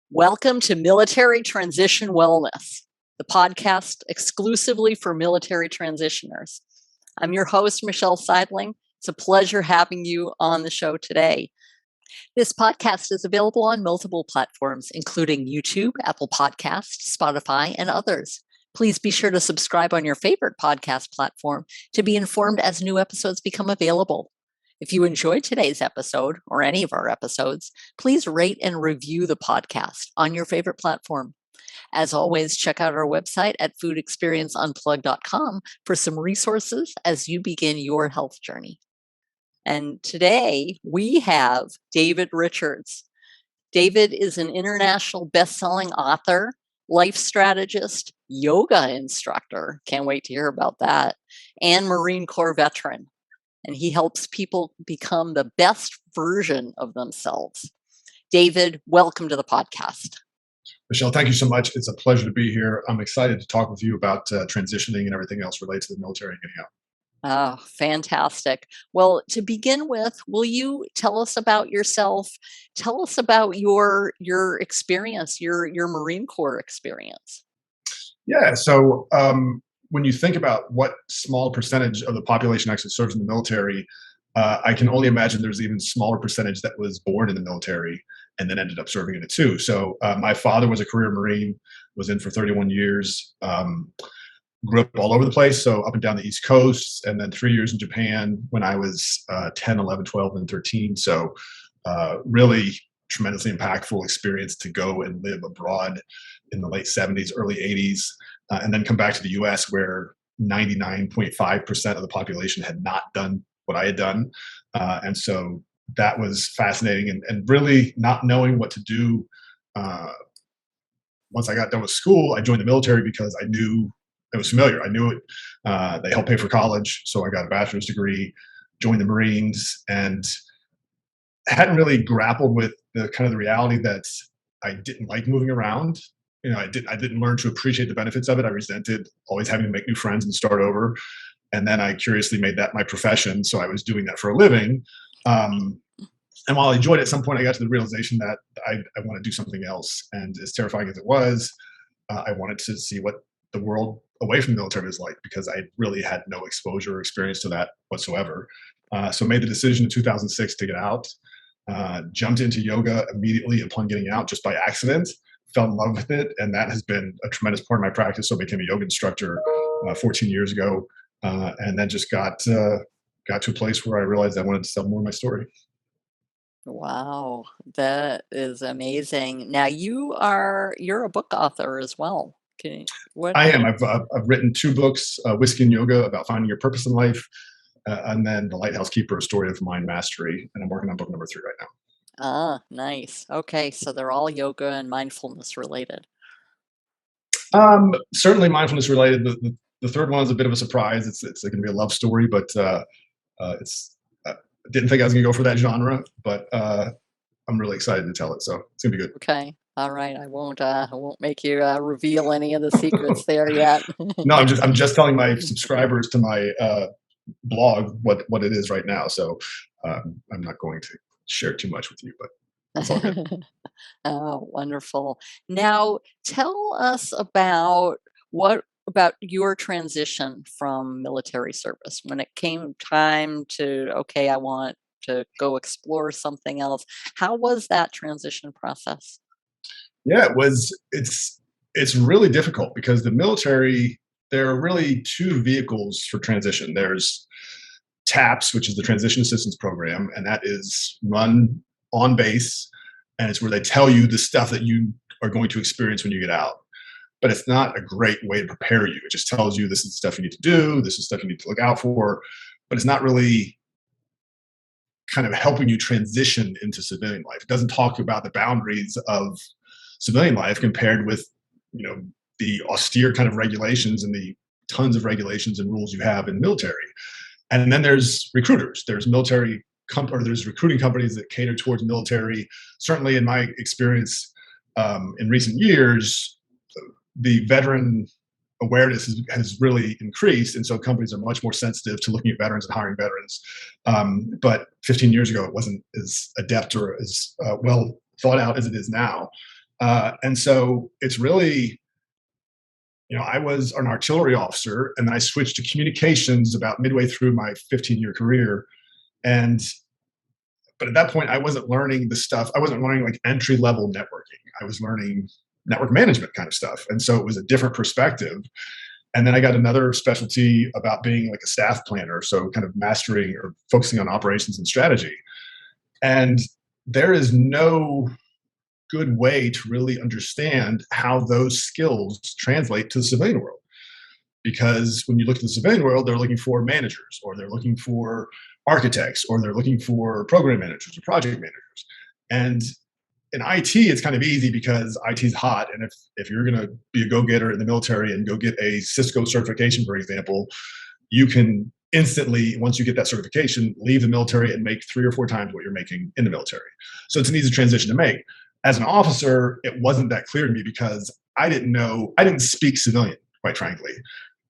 Welcome to Military Transition Wellness, the podcast exclusively for military transitioners. I'm your host, Michelle Seidling. It's a pleasure having you on the show today. This podcast is available on multiple platforms, including YouTube, Apple Podcasts, Spotify, and others. Please be sure to subscribe on your favorite podcast platform to be informed as new episodes become available. If you enjoyed today's episode or any of our episodes, please rate and review the podcast on your favorite platform. As always, check out our website at foodexperienceunplugged.com for some resources as you begin your health journey. And today we have David Richards. David is an international best-selling author, life strategist, yoga instructor, can't wait to hear about that, and Marine Corps veteran. And he helps people become the best version of themselves. David, welcome to the podcast. Michelle, thank you so much. It's a pleasure to be here. I'm excited to talk with you about transitioning and everything else related to the military and getting out. Oh, fantastic. Well, to begin with, will you tell us about yourself? Tell us about your experience, your Marine Corps experience. Yeah, so when you think about what small percentage of the population actually serves in the military, I can only imagine there's even smaller percentage that was born in the military and then ended up serving in it too. So my father was a career Marine, was in for 31 years, grew up all over the place, so up and down the East Coast, and then 3 years in Japan when I was 10, 11, 12, and 13. So really tremendously impactful experience to go and live abroad in the late 70s, early 80s. And then come back to the US where 99.5% of the population had not done what I had done. And so that was fascinating and really not knowing what to do. Once I got done with school, I joined the military because I knew it was familiar. I knew it. They helped pay for college. So I got a bachelor's degree, joined the Marines, and hadn't really grappled with the kind of the reality that I didn't like moving around. I didn't learn to appreciate the benefits of it. I resented always having to make new friends and start over. And then I curiously made that my profession. So I was doing that for a living. And while I enjoyed it, at some point I got to the realization that I want to do something else. And as terrifying as it was, I wanted to see what the world away from the military was like, because I really had no exposure or experience to that whatsoever. So made the decision in 2006 to get out, jumped into yoga immediately upon getting out just by accident. Fell in love with it, and that has been a tremendous part of my practice. So I became a yoga instructor 14 years ago, and then just got to a place where I realized I wanted to tell more of my story. Wow, that is amazing. Now you're a book author as well. I am. I've written 2 books, Whiskey and Yoga, about finding your purpose in life, and then The Lighthouse Keeper, A Story of Mind Mastery, and I'm working on book number 3 right now. Ah, nice. Okay, so they're all yoga and mindfulness related. Certainly mindfulness related. The third one is a bit of a surprise. It's going to be a love story, but didn't think I was going to go for that genre, but I'm really excited to tell it. So it's going to be good. Okay. All right. I won't make you reveal any of the secrets there yet. No, I'm just telling my subscribers to my blog what it is right now. So I'm not going to share too much with you, but it's all good. Oh, wonderful. Now, tell us about your transition from military service when it came time to, okay, I want to go explore something else. How was that transition process? Yeah, it's really difficult because the military, there are really 2 vehicles for transition. There's TAPS, which is the Transition Assistance Program, and that is run on base, and it's where they tell you the stuff that you are going to experience when you get out. But it's not a great way to prepare you. It just tells you this is the stuff you need to do, this is stuff you need to look out for, but it's not really kind of helping you transition into civilian life. It doesn't talk about the boundaries of civilian life compared with, the austere kind of regulations and the tons of regulations and rules you have in military. And then there's recruiters. There's there's recruiting companies that cater towards military. Certainly in my experience in recent years, the veteran awareness has really increased. And so companies are much more sensitive to looking at veterans and hiring veterans. But 15 years ago, it wasn't as adept or as well thought out as it is now. And so it's really, I was an artillery officer, and then I switched to communications about midway through my 15-year career. And but at that point, I wasn't learning the stuff. I wasn't learning like entry level networking. I was learning network management kind of stuff, and so it was a different perspective. And then I got another specialty about being like a staff planner, so kind of mastering or focusing on operations and strategy. And there is no good way to really understand how those skills translate to the civilian world. Because when you look at the civilian world, they're looking for managers, or they're looking for architects, or they're looking for program managers or project managers. And in IT, it's kind of easy because IT is hot. And if you're going to be a go-getter in the military and go get a Cisco certification, for example, you can instantly, once you get that certification, leave the military and make 3 or 4 times what you're making in the military. So it's an easy transition to make. As an officer, it wasn't that clear to me because I didn't speak civilian, quite frankly.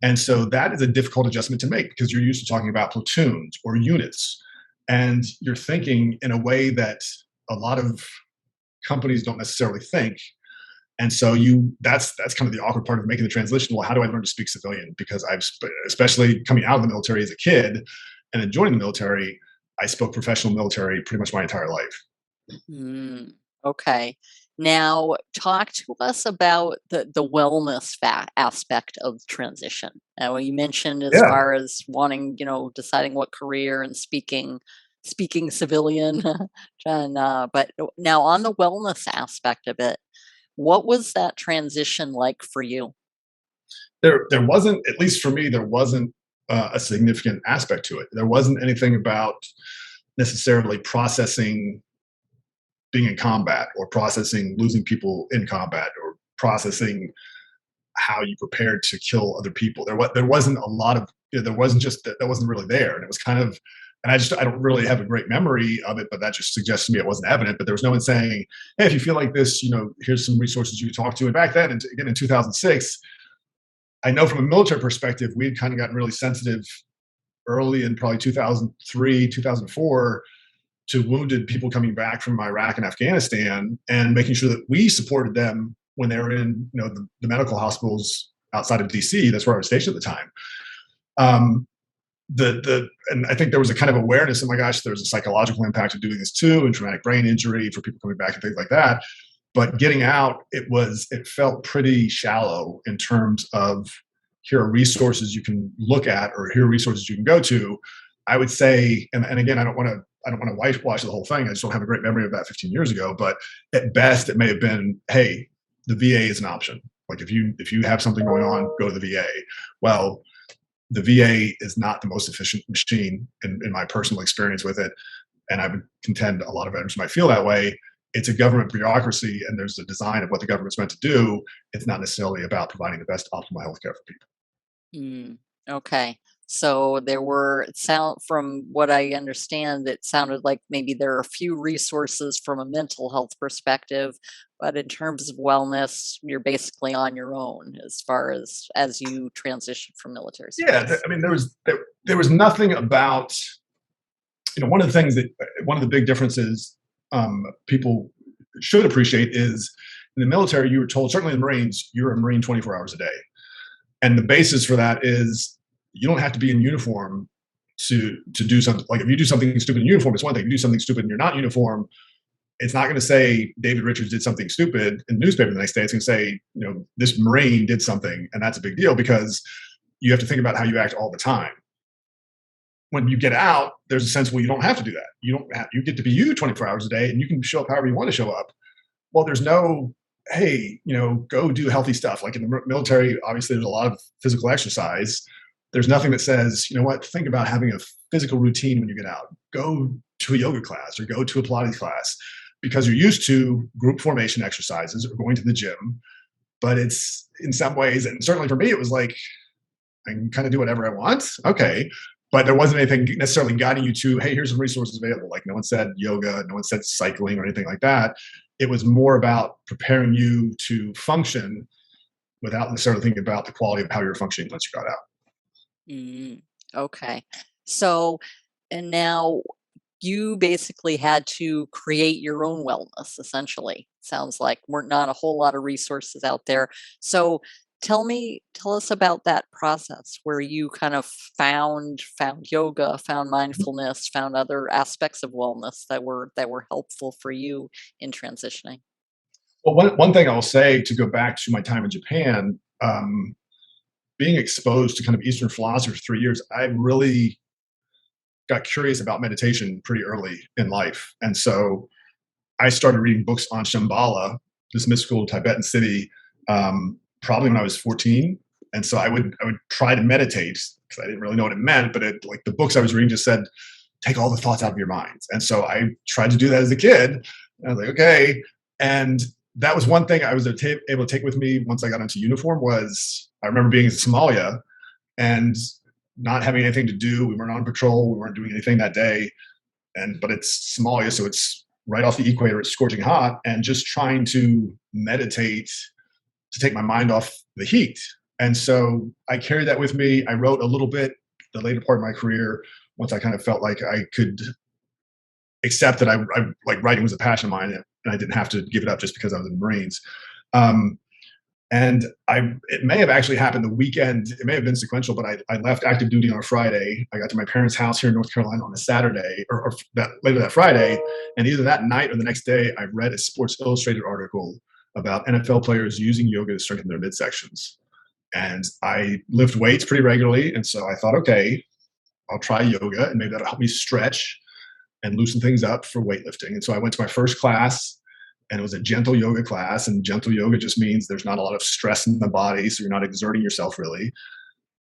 And so that is a difficult adjustment to make because you're used to talking about platoons or units. And you're thinking in a way that a lot of companies don't necessarily think. And so that's kind of the awkward part of making the transition. Well, how do I learn to speak civilian? Because especially coming out of the military as a kid and then joining the military, I spoke professional military pretty much my entire life. Mm, okay. Now, talk to us about the wellness aspect of transition. You mentioned as Yeah. far as wanting, deciding what career and speaking civilian, and but now on the wellness aspect of it, what was that transition like for you? There wasn't, at least for me, there wasn't a significant aspect to it. There wasn't anything about necessarily processing being in combat or processing losing people in combat or processing how you prepared to kill other people. There wasn't a lot of, there wasn't just that wasn't really there, and it was kind of. And I don't really have a great memory of it, but that just suggests to me it wasn't evident. But there was no one saying, "Hey, if you feel like this, here's some resources you can talk to." And back then, and again in 2006, I know from a military perspective, we had kind of gotten really sensitive early in probably 2003, 2004 to wounded people coming back from Iraq and Afghanistan, and making sure that we supported them when they were in the medical hospitals outside of DC. That's where I was stationed at the time. Um, and I think there was a kind of awareness. Oh my gosh, there's a psychological impact of doing this too, and traumatic brain injury for people coming back and things like that. But getting out, it felt pretty shallow in terms of here are resources you can look at or here are resources you can go to. I would say, and again, I don't want to whitewash the whole thing. I just don't have a great memory of that 15 years ago. But at best, it may have been, hey, the VA is an option. Like if you have something going on, go to the VA. Well, the VA is not the most efficient machine in my personal experience with it. And I would contend a lot of veterans might feel that way. It's a government bureaucracy, and there's a design of what the government's meant to do. It's not necessarily about providing the best optimal healthcare for people. Mm, okay. So there were, it sound from what I understand, it sounded like maybe there are a few resources from a mental health perspective, but in terms of wellness, you're basically on your own as far as you transition from military Yeah, service. I mean, there was nothing about one of the things that one of the big differences people should appreciate is in the military you were told, certainly in the Marines, you're a Marine 24 hours a day, and the basis for that is you don't have to be in uniform to do something. Like if you do something stupid in uniform, it's one thing. If you do something stupid and you're not in uniform, it's not going to say David Richards did something stupid in the newspaper the next day. It's going to say, this Marine did something, and that's a big deal because you have to think about how you act all the time. When you get out, there's a sense, well, you don't have to do that. You get to be you 24 hours a day, and you can show up however you want to show up. Well, there's no, hey, go do healthy stuff. Like in the military, obviously, there's a lot of physical exercise. There's nothing that says, you know what, think about having a physical routine when you get out. Go to a yoga class or go to a Pilates class because you're used to group formation exercises or going to the gym. But it's in some ways, and certainly for me, it was like, I can kind of do whatever I want. Okay. But there wasn't anything necessarily guiding you to, hey, here's some resources available. Like no one said yoga, no one said cycling or anything like that. It was more about preparing you to function without necessarily thinking about the quality of how you're functioning once you got out. Mm, okay. So, and now you basically had to create your own wellness, essentially. Sounds like weren't not a whole lot of resources out there. So tell us about that process where you kind of found yoga, found mindfulness, found other aspects of wellness that were helpful for you in transitioning. Well, one thing I'll say to go back to my time in Japan, being exposed to kind of Eastern philosophy for 3 years, I really got curious about meditation pretty early in life. And so I started reading books on Shambhala, this mystical Tibetan city, probably when I was 14. And so I would try to meditate because I didn't really know what it meant, but like the books I was reading just said, take all the thoughts out of your mind. And so I tried to do that as a kid. And I was like, okay. And that was one thing I was able to take with me once I got into uniform was I remember being in Somalia and not having anything to do. We weren't on patrol. We weren't doing anything that day. But it's Somalia, so it's right off the equator. It's scorching hot, and just trying to meditate to take my mind off the heat. And so I carried that with me. I wrote a little bit the later part of my career once I kind of felt like I could accept that I like writing was a passion of mine, and I didn't have to give it up just because I was in the Marines. Um, and it may have actually happened the weekend. It may have been sequential, but I left active duty on a Friday. I got to my parents' house here in North Carolina on a Saturday, or later that Friday, and either that night or the next day, I read a Sports Illustrated article about NFL players using yoga to strengthen their midsections. And I lift weights pretty regularly, and so I thought, okay, I'll try yoga, and maybe that'll help me stretch and loosen things up for weightlifting. And so I went to my first class, and it was a gentle yoga class. And gentle yoga just means there's not a lot of stress in the body, so you're not exerting yourself really.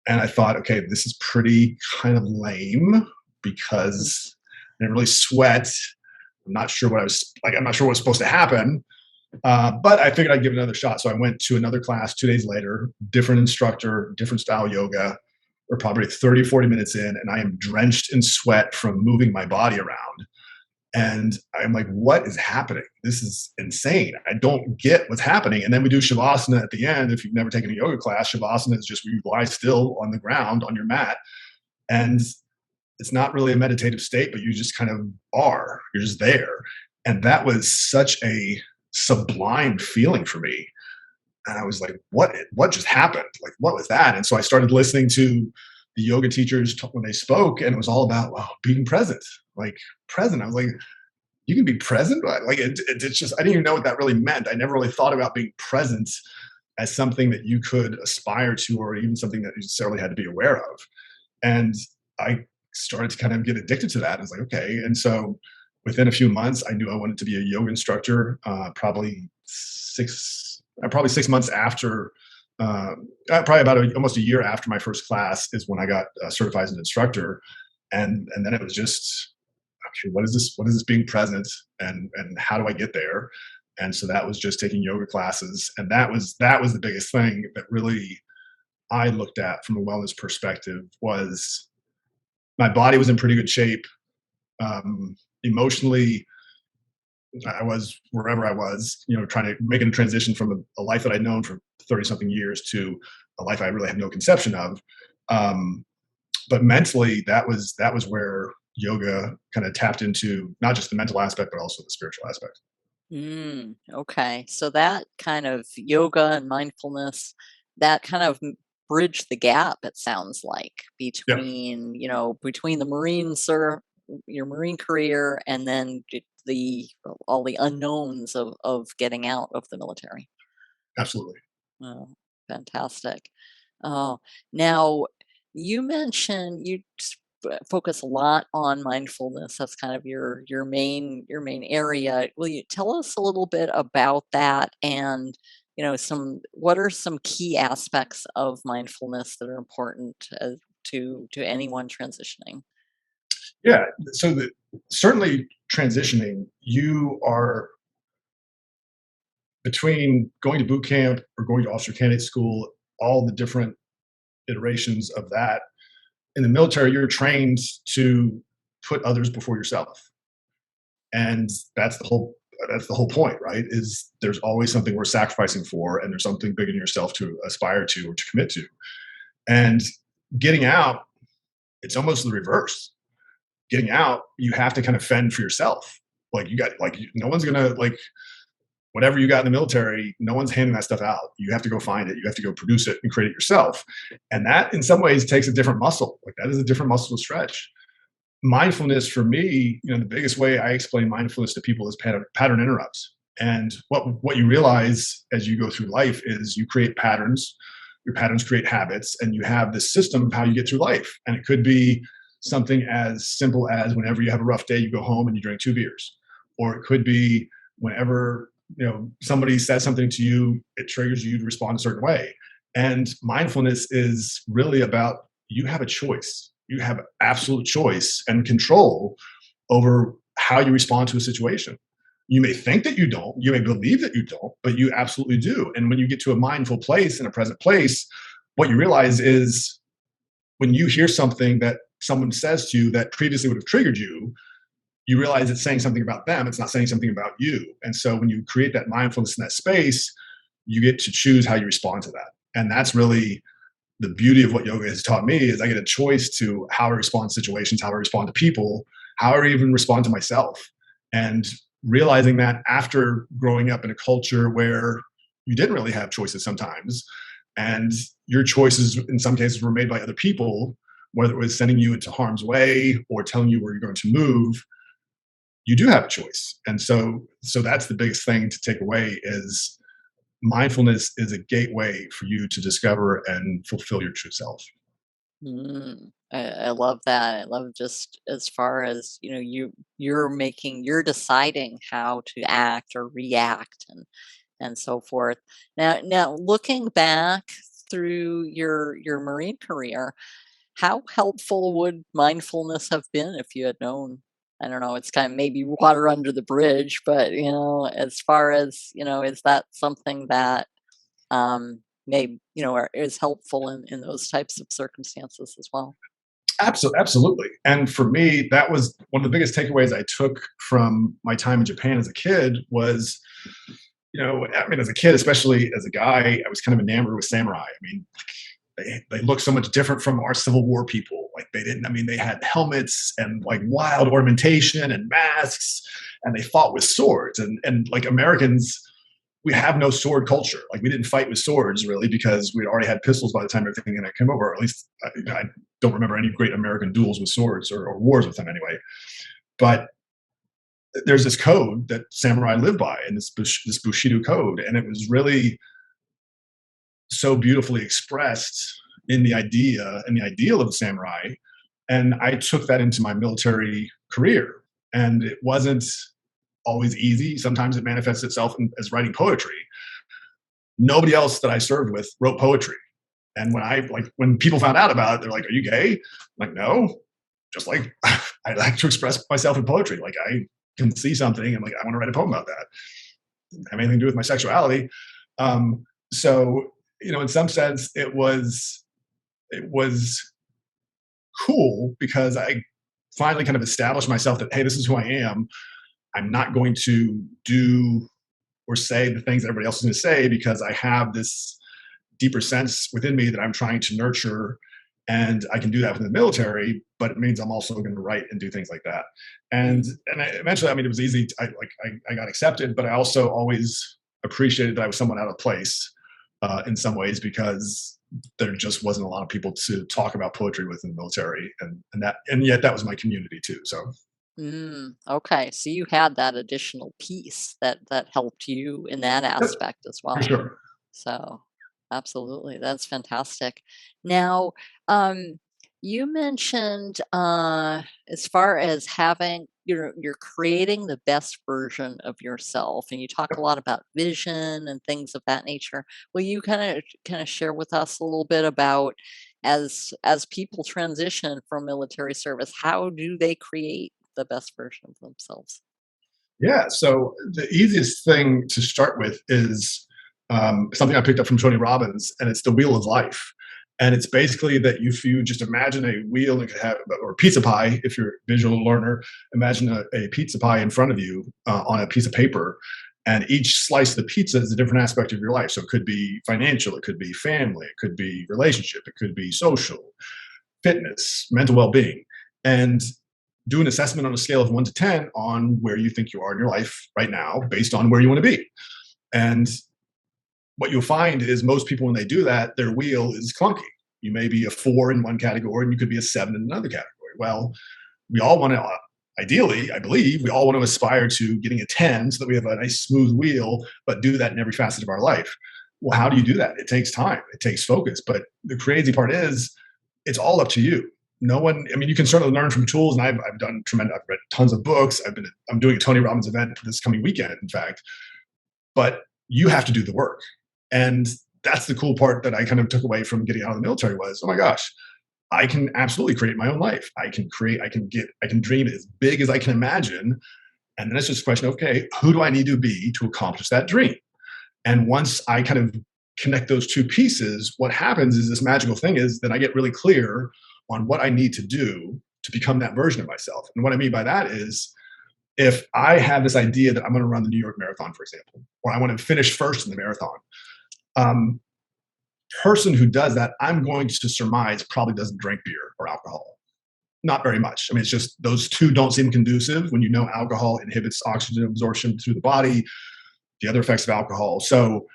And I thought, okay, this is pretty kind of lame because I didn't really sweat. I'm not sure what I was like. I'm not sure what was supposed to happen. But I figured I'd give it another shot. So I went to another class 2 days later, different instructor, different style yoga. We're probably 30, 40 minutes in, and I am drenched in sweat from moving my body around. And I'm like, what is happening? This is insane. I don't get what's happening. And then we do Shavasana at the end. If you've never taken a yoga class, Shavasana is just where you lie still on the ground on your mat. And it's not really a meditative state, but you just kind of are. You're just there. And that was such a sublime feeling for me. And I was like, what just happened? Like, what was that? And so I started listening to the yoga teachers when they spoke, and it was all about being present, like present. I was like, you can be present? Like it's just, I didn't even know what that really meant. I never really thought about being present as something that you could aspire to, or even something that you necessarily had to be aware of. And I started to kind of get addicted to that. I was like, okay. And so within a few months, I knew I wanted to be a yoga instructor. Probably 6 months after, probably about almost a year after my first class is when I got certified as an instructor. And then it was just, okay, what is this? What is this being present? And how do I get there? And so that was just taking yoga classes. And that was the biggest thing that really I looked at from a wellness perspective. Was my body was in pretty good shape. Emotionally, I was wherever I was, trying to make a transition from a life that I'd known for 30 something years to a life I really had no conception of. But mentally, that was where yoga kind of tapped into not just the mental aspect, but also the spiritual aspect. Okay. So that kind of yoga and mindfulness, that kind of bridged the gap, it sounds like, Yeah, between the your Marine career and then the all the unknowns of getting out of the military. absolutely. Oh, fantastic. Oh, now you mentioned focus a lot on mindfulness. That's kind of your main area. Will you tell us a little bit about that and some what are some key aspects of mindfulness that are important to anyone transitioning? Yeah. So certainly transitioning, you are between going to boot camp or going to officer candidate school, all the different iterations of that. In the military, you're trained to put others before yourself. And that's the whole point, right? Is there's always something worth sacrificing for, and there's something bigger than yourself to aspire to or to commit to. And getting out, it's almost the reverse. getting out, you have to kind of fend for yourself. Like no one's gonna like whatever you got in the military, no one's handing that stuff out. You have to go find it. You have to go produce it and create it yourself. And that in some ways takes a different muscle. Like that is a different muscle to stretch. Mindfulness for me, the biggest way I explain mindfulness to people is pattern interrupts. And what you realize as you go through life is you create patterns, your patterns create habits, and you have this system of how you get through life. And it could be something as simple as whenever you have a rough day, you go home and you drink 2 beers. Or it could be whenever somebody says something to you, it triggers you to respond a certain way. And mindfulness is really about you have a choice. You have absolute choice and control over how you respond to a situation. You may think that you don't, you may believe that you don't, but you absolutely do. And when you get to a mindful place and a present place, what you realize is when you hear something that someone says to you that previously would have triggered you, you realize it's saying something about them. It's not saying something about you. And so when you create that mindfulness in that space, you get to choose how you respond to that. And that's really the beauty of what yoga has taught me is I get a choice to how I respond to situations, how I respond to people, how I even respond to myself. And realizing that after growing up in a culture where you didn't really have choices sometimes, and your choices in some cases were made by other people, whether it was sending you into harm's way or telling you where you're going to move, you do have a choice. And so that's the biggest thing to take away is mindfulness is a gateway for you to discover and fulfill your true self. I love that. I love just as far as you're deciding how to act or react and so forth. Now looking back through your Marine career, how helpful would mindfulness have been if you had known? I don't know, it's kind of maybe water under the bridge, but as far as, is that something that is helpful in those types of circumstances as well? Absolutely. And for me, that was one of the biggest takeaways I took from my time in Japan as a kid was, as a kid, especially as a guy, I was kind of enamored with samurai. I mean, they look so much different from our Civil War people. Like they had helmets and like wild ornamentation and masks, and they fought with swords. And like Americans, we have no sword culture. Like we didn't fight with swords really because we already had pistols by the time everything came over. Or at least I don't remember any great American duels with swords or wars with them anyway. But there's this code that samurai live by, and this Bushido code, and it was really so beautifully expressed in the idea and the ideal of the samurai. And I took that into my military career. And it wasn't always easy. Sometimes it manifests itself as writing poetry. Nobody else that I served with wrote poetry. And when people found out about it, they're like, "Are you gay?" I'm like, no, just like I like to express myself in poetry. Like I can see something and like, I want to write a poem about that. Doesn't have anything to do with my sexuality. So in some sense, it was cool because I finally kind of established myself that, hey, this is who I am. I'm not going to do or say the things everybody else is going to say because I have this deeper sense within me that I'm trying to nurture, and I can do that within the military. But it means I'm also going to write and do things like that. And eventually, it was easy. I got accepted, but I also always appreciated that I was somewhat out of place in some ways because there just wasn't a lot of people to talk about poetry with in the military, and yet that was my community too. So. Okay, so you had that additional piece that helped you in that Yep, aspect as for well. sure. So, absolutely, that's fantastic. Now, um, you mentioned as far as having you're creating the best version of yourself, and you talk a lot about vision and things of that nature. Will you kind of share with us a little bit about as people transition from military service, how do they create the best version of themselves? Yeah. So the easiest thing to start with is something I picked up from Tony Robbins, and it's the wheel of life. And it's basically that if you just imagine a wheel, it could have, or pizza pie, if you're a visual learner, imagine a pizza pie in front of you on a piece of paper. And each slice of the pizza is a different aspect of your life. So it could be financial, it could be family, it could be relationship, it could be social, fitness, mental well being. And do an assessment on a scale of 1 to 10 on where you think you are in your life right now based on where you want to be. And what you'll find is most people, when they do that, their wheel is clunky. You may be a 4 in one category and you could be a 7 in another category. Well, we all want to, ideally, I believe, we all want to aspire to getting a 10 so that we have a nice smooth wheel, but do that in every facet of our life. Well, how do you do that? It takes time, it takes focus. But the crazy part is it's all up to you. No one, I mean, you can certainly learn from tools, and I've done tremendous, I've read tons of books. I'm doing a Tony Robbins event this coming weekend, in fact, but you have to do the work. And that's the cool part that I kind of took away from getting out of the military was, oh my gosh, I can absolutely create my own life. I can dream as big as I can imagine. And then it's just a question of, okay, who do I need to be to accomplish that dream? And once I kind of connect those two pieces, what happens is this magical thing is that I get really clear on what I need to do to become that version of myself. And what I mean by that is, if I have this idea that I'm going to run the New York Marathon, for example, or I want to finish first in the marathon, person who does that, I'm going to surmise probably doesn't drink beer or alcohol. Not very much. I mean, it's just those two don't seem conducive when you know alcohol inhibits oxygen absorption through the body, the other effects of alcohol. So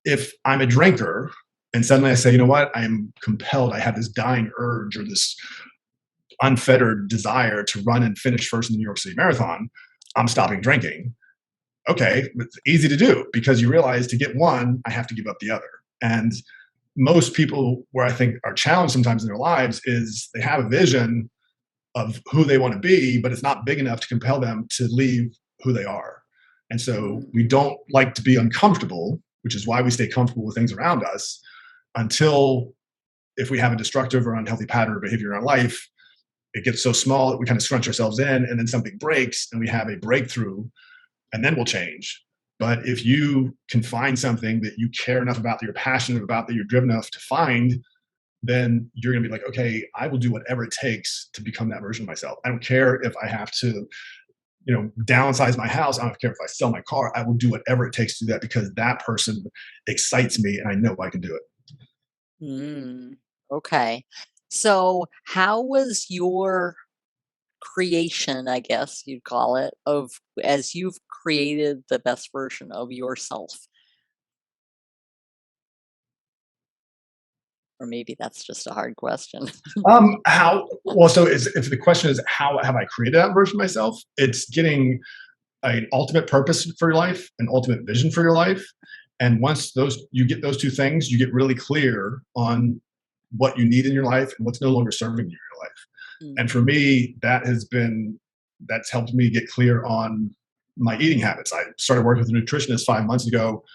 if I'm a drinker and suddenly I say, you know what, I am compelled, I have this dying urge or this unfettered desire to run and finish first in the New York City Marathon, I'm stopping drinking. Okay, it's easy to do because you realize to get one, I have to give up the other. And most people, where I think are challenged sometimes in their lives, is they have a vision of who they want to be, but it's not big enough to compel them to leave who they are. And so we don't like to be uncomfortable, which is why we stay comfortable with things around us until, if we have a destructive or unhealthy pattern of behavior in our life, it gets so small that we kind of scrunch ourselves in, and then something breaks and we have a breakthrough, and then we'll change. But if you can find something that you care enough about, that you're passionate about, that you're driven enough to find, then you're going to be like, okay, I will do whatever it takes to become that version of myself. I don't care if I have to, downsize my house. I don't care if I sell my car. I will do whatever it takes to do that because that person excites me and I know I can do it. Okay. So how was your creation, I guess you'd call it, of as you've created the best version of yourself? Or maybe that's just a hard question. If the question is how have I created that version of myself, it's getting an ultimate purpose for your life, an ultimate vision for your life. And once you get those two things, you get really clear on what you need in your life and what's no longer serving you in your life. And for me, that's helped me get clear on my eating habits. I started working with a nutritionist 5 months ago.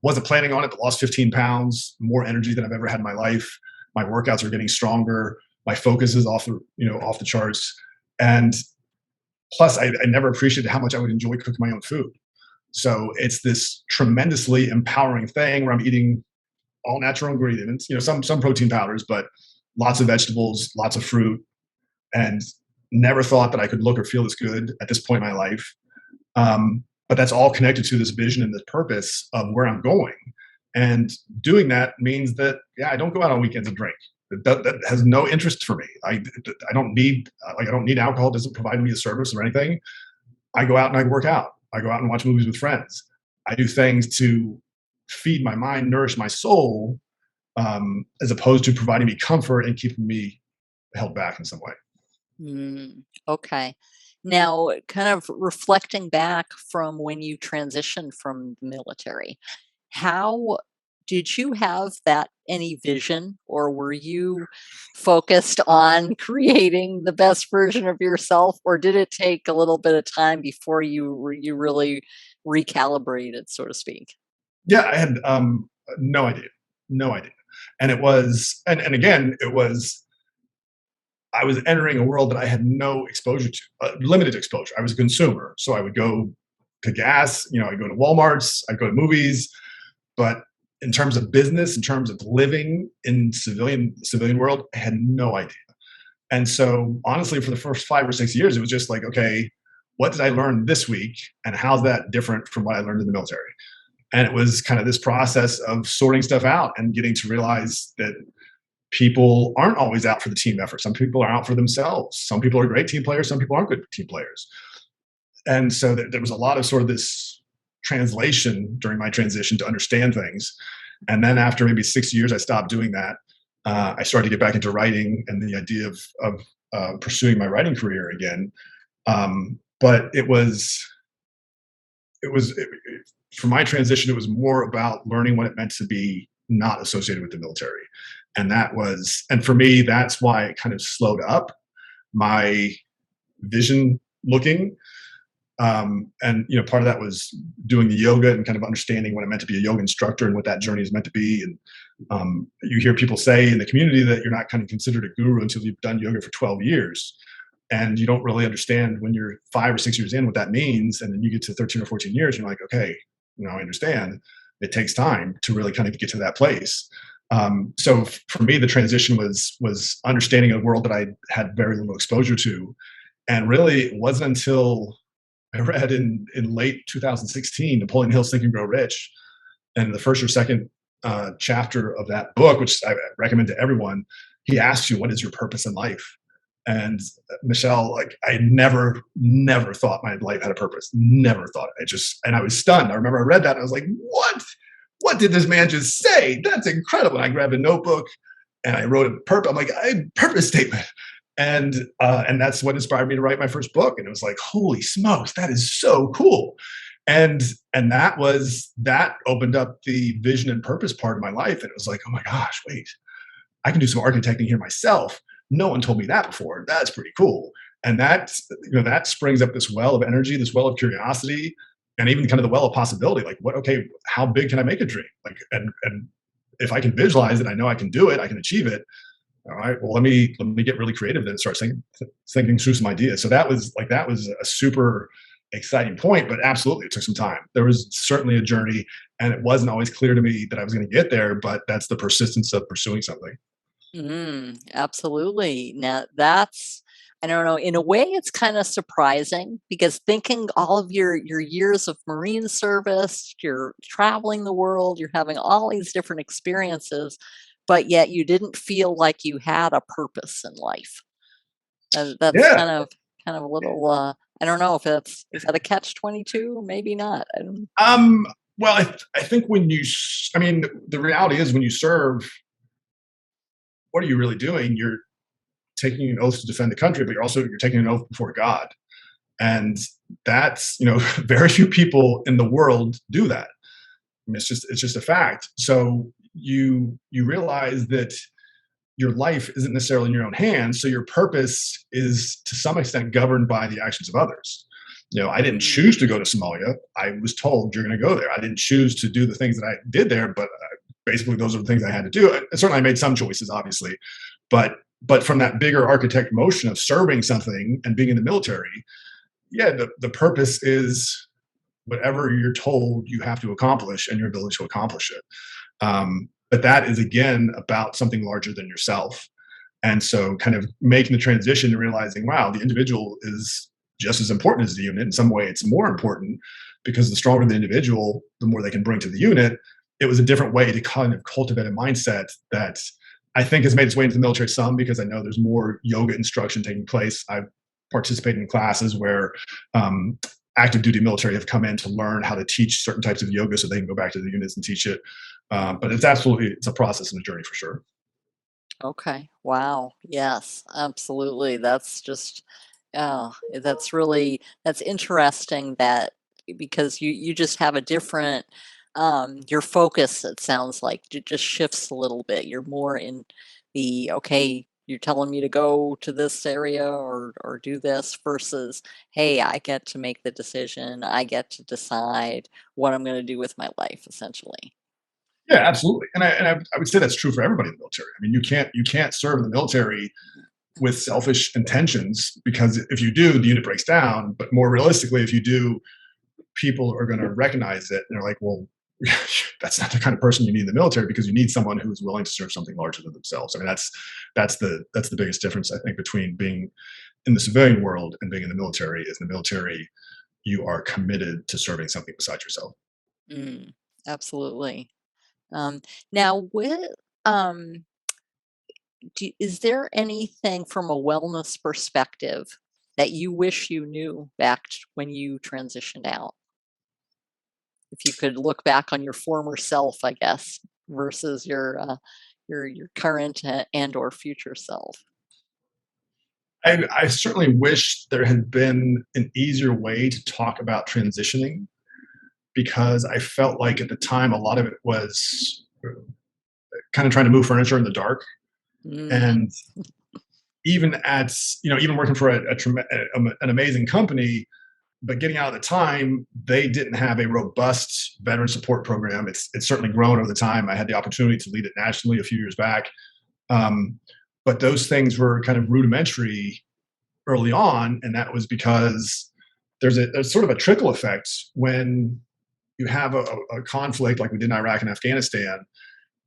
Wasn't planning on it, but lost 15 pounds, more energy than I've ever had in my life. My workouts are getting stronger. My focus is off the charts. And plus, I never appreciated how much I would enjoy cooking my own food. So it's this tremendously empowering thing where I'm eating all natural ingredients, some protein powders, but lots of vegetables, lots of fruit, and never thought that I could look or feel this good at this point in my life. But that's all connected to this vision and this purpose of where I'm going. And doing that means that, I don't go out on weekends and drink. That has no interest for me. I don't need alcohol. It doesn't provide me a service or anything. I go out and I work out. I go out and watch movies with friends. I do things to feed my mind, nourish my soul, as opposed to providing me comfort and keeping me held back in some way. Okay. Now, kind of reflecting back from when you transitioned from the military, how did you have any vision, or were you focused on creating the best version of yourself, or did it take a little bit of time before you really recalibrated, so to speak? Yeah, I had no idea, and it was, and again, it was. I was entering a world that I had no exposure to, limited exposure. I was a consumer. So I would go to gas, I'd go to Walmarts, I'd go to movies. But in terms of business, in terms of living in civilian world, I had no idea. And so honestly, for the first 5 or 6 years, it was just like, okay, what did I learn this week? And how's that different from what I learned in the military? And it was kind of this process of sorting stuff out and getting to realize that people aren't always out for the team effort. Some people are out for themselves. Some people are great team players. Some people aren't good team players. And so there was a lot of sort of this translation during my transition to understand things. And then after maybe 6 years, I stopped doing that. I started to get back into writing and the idea of pursuing my writing career again. But for my transition, it was more about learning what it meant to be not associated with the military. And for me, that's why it kind of slowed up my vision looking. And part of that was doing the yoga and kind of understanding what it meant to be a yoga instructor and what that journey is meant to be. And you hear people say in the community that you're not kind of considered a guru until you've done yoga for 12 years. And you don't really understand when you're 5 or 6 years in what that means. And then you get to 13 or 14 years, and you're like, okay, I understand. It takes time to really kind of get to that place. So for me, the transition was understanding a world that I had very little exposure to. And really, it wasn't until I read in late 2016, Napoleon Hill's Think and Grow Rich, and the first or second chapter of that book, which I recommend to everyone, he asks you, what is your purpose in life? And Michelle, like, I never thought my life had a purpose. Never thought it. And I was stunned. I remember I read that and I was like, what? What did this man just say? That's incredible. And I grabbed a notebook and I wrote a purpose. I'm like, purpose statement. And that's what inspired me to write my first book. And it was like, holy smokes, that is so cool. And that opened up the vision and purpose part of my life. And it was like, oh my gosh, wait, I can do some architecting here myself. No one told me that before. That's pretty cool. And that springs up this well of energy, this well of curiosity, and even kind of the well of possibility. Like, how big can I make a dream? Like, and if I can visualize it, I know I can do it, I can achieve it. All right, well, let me get really creative and start thinking through some ideas. So that was a super exciting point, but absolutely, it took some time. There was certainly a journey, and it wasn't always clear to me that I was going to get there, but that's the persistence of pursuing something. Absolutely. Now I don't know, in a way it's kind of surprising because thinking all of your years of Marine service, you're traveling the world, you're having all these different experiences, but yet you didn't feel like you had a purpose in life. That's Yeah. kind of a little I don't know if is that a catch 22? Maybe not. I don't. Well, I think the reality is when you serve, what are you really doing? You're taking an oath to defend the country, but you're taking an oath before God. And that's, very few people in the world do that. I mean, it's just a fact. So you realize that your life isn't necessarily in your own hands. So your purpose is to some extent governed by the actions of others. I didn't choose to go to Somalia. I was told you're going to go there. I didn't choose to do the things that I did there, but basically those are the things I had to do. And certainly I made some choices, obviously, but from that bigger architect motion of serving something and being in the military, the purpose is whatever you're told you have to accomplish and your ability to accomplish it. But that is, again, about something larger than yourself. And so kind of making the transition and realizing, wow, the individual is just as important as the unit. In some way, it's more important because the stronger the individual, the more they can bring to the unit. It was a different way to kind of cultivate a mindset that I think has made its way into the military some, because I know there's more yoga instruction taking place. I've participated in classes where active duty military have come in to learn how to teach certain types of yoga so they can go back to the units and teach it. But it's a process and a journey for sure. Okay. Wow. Yes, absolutely. That's just that's interesting that because you just have a different your focus, it sounds like it just shifts a little bit. You're more in the okay, you're telling me to go to this area or do this versus hey, I get to make the decision. I get to decide what I'm going to do with my life essentially. Yeah, absolutely. And I would say that's true for everybody in the military. I mean, you can't serve in the military with selfish intentions, because if you do, the unit breaks down. But more realistically, if you do, people are going to recognize it and they're like, well, that's not the kind of person you need in the military, because you need someone who's willing to serve something larger than themselves. I mean, that's the biggest difference, I think, between being in the civilian world and being in the military. Is in the military, you are committed to serving something besides yourself. Mm, absolutely. Um, now with um is there anything from a wellness perspective that you wish you knew when you transitioned out? If you could look back on your former self, I guess, versus your current and or future self. I certainly wish there had been an easier way to talk about transitioning, because I felt like at the time a lot of it was kind of trying to move furniture in the dark. Mm, And even even working for an amazing company, but getting out of the time, they didn't have a robust veteran support program. It's certainly grown over the time. I had the opportunity to lead it nationally a few years back, um, but those things were kind of rudimentary early on, and that was because there's sort of a trickle effect when you have a conflict like we did in Iraq and Afghanistan,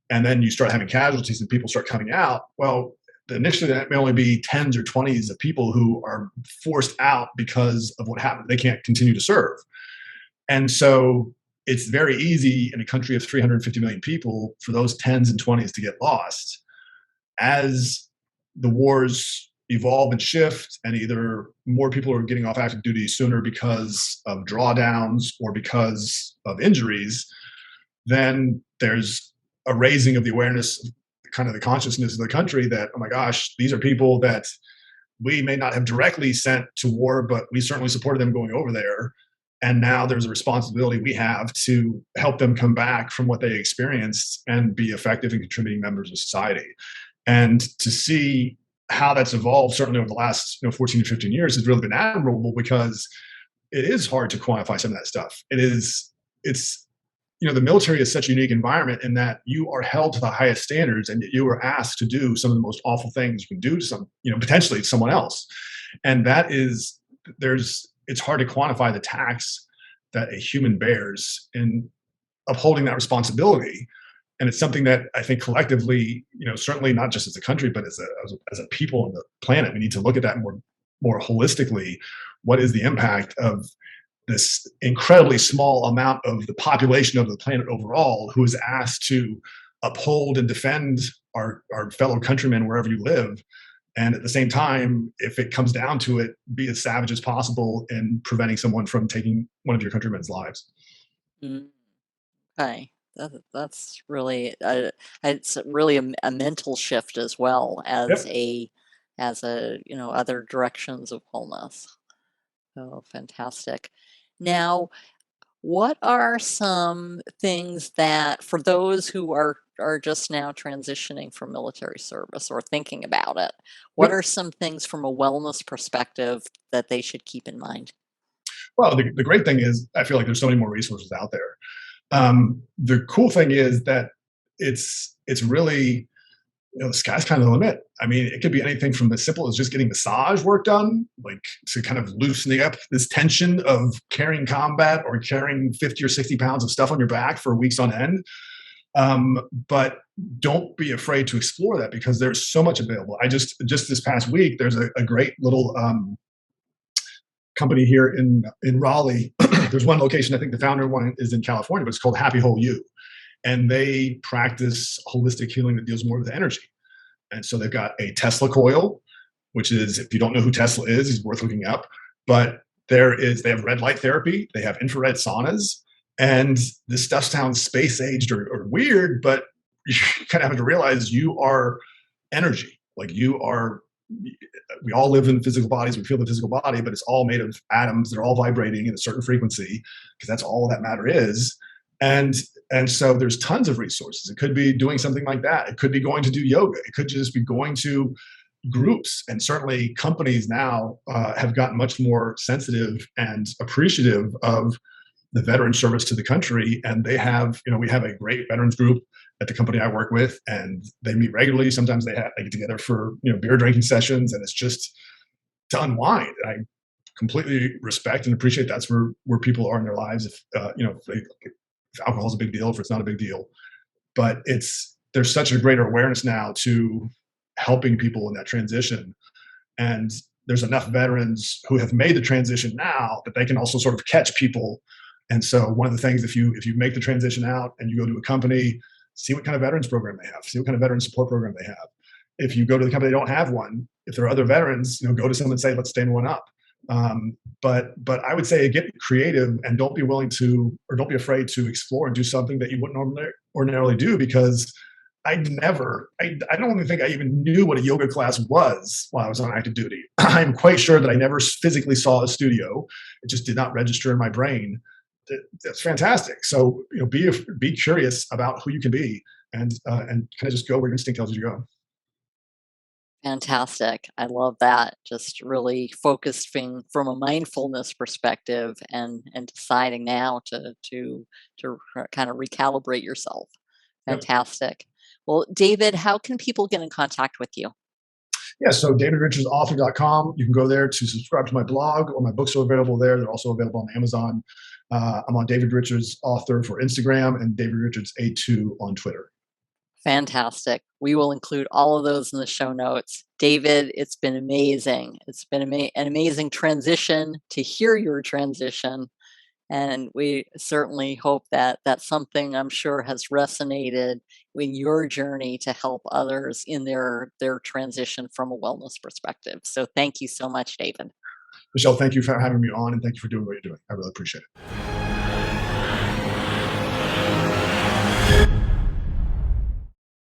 and then you start having casualties and people start coming out. Well, initially that may only be tens or twenties of people who are forced out because of what happened. They can't continue to serve. And so it's very easy in a country of 350 million people for those tens and twenties to get lost. As the wars evolve and shift, and either more people are getting off active duty sooner because of drawdowns or because of injuries, then there's a raising of the awareness, kind of the consciousness of the country that, oh my gosh, these are people that we may not have directly sent to war, but we certainly supported them going over there. And now there's a responsibility we have to help them come back from what they experienced and be effective and contributing members of society. And to see how that's evolved, certainly over the last 14 to 15 years, has really been admirable, because it is hard to quantify some of that stuff. It's the military is such a unique environment in that you are held to the highest standards, and you are asked to do some of the most awful things you can do to potentially to someone else. And it's hard to quantify the tax that a human bears in upholding that responsibility. And it's something that I think collectively, certainly not just as a country, but as a people on the planet, we need to look at that more holistically. What is the impact of this incredibly small amount of the population of the planet overall, who is asked to uphold and defend our fellow countrymen wherever you live? And at the same time, if it comes down to it, be as savage as possible in preventing someone from taking one of your countrymen's lives. mm, okay. That's really it's really a mental shift as well as Yep. other directions of wholeness. Oh, fantastic. Now, what are some things that for those who are just now transitioning from military service or thinking about it, what Yep. are some things from a wellness perspective that they should keep in mind? Well, the great thing is I feel like there's so many more resources out there. The cool thing is that it's really, the sky's kind of the limit. I mean, it could be anything from as simple as just getting massage work done, like to kind of loosening up this tension of carrying combat or carrying 50 or 60 pounds of stuff on your back for weeks on end. But don't be afraid to explore that, because there's so much available. I just this past week, there's a great little company here in Raleigh. There's one location, I think the founder one is in California, but it's called Happy Whole You. And they practice holistic healing that deals more with energy. And so they've got a Tesla coil, which is, if you don't know who Tesla is, he's worth looking up. But they have red light therapy, they have infrared saunas, and this stuff sounds space aged or weird, but you kind of have to realize you are energy. Like we all live in physical bodies, we feel the physical body, but it's all made of atoms. They're all vibrating at a certain frequency, because that's all that matter is. And so there's tons of resources. It could be doing something like that. It could be going to do yoga. It could just be going to groups. And certainly companies now have gotten much more sensitive and appreciative of the veteran service to the country. And they have, we have a great veterans group at the company I work with, and they meet regularly. Sometimes they get together for, beer drinking sessions, and it's just to unwind. I completely respect and appreciate that's where people are in their lives. If alcohol is a big deal, if it's not a big deal, but there's such a greater awareness now to helping people in that transition. And there's enough veterans who have made the transition now that they can also sort of catch people. And so one of the things, if you make the transition out and you go to a company, see what kind of veterans program they have, see what kind of veteran support program they have. if you go to the company, they don't have one. If there are other veterans, go to someone and say, let's stand one up. But I would say get creative and don't be willing to, or don't be afraid to explore and do something that you wouldn't ordinarily do, because I don't even think I even knew what a yoga class was while I was on active duty. I'm quite sure that I never physically saw a studio. It just did not register in my brain. That's fantastic. So, be curious about who you can be, and kind of just go where your instinct tells you to go. Fantastic. I love that. Just really focusing from a mindfulness perspective, and deciding now to kind of recalibrate yourself. Yep. Fantastic. Well, David, how can people get in contact with you? Yeah, so davidrichardsauthor.com. You can go there to subscribe to my blog, or my books are available there. They're also available on Amazon. I'm on David Richards Author for Instagram, and David Richards A2 on Twitter. Fantastic. We will include all of those in the show notes. David, it's been amazing. It's been an amazing transition to hear your transition. And we certainly hope that that's something I'm sure has resonated in your journey to help others in their transition from a wellness perspective. So thank you so much, David. Michelle, thank you for having me on, and thank you for doing what you're doing. I really appreciate it.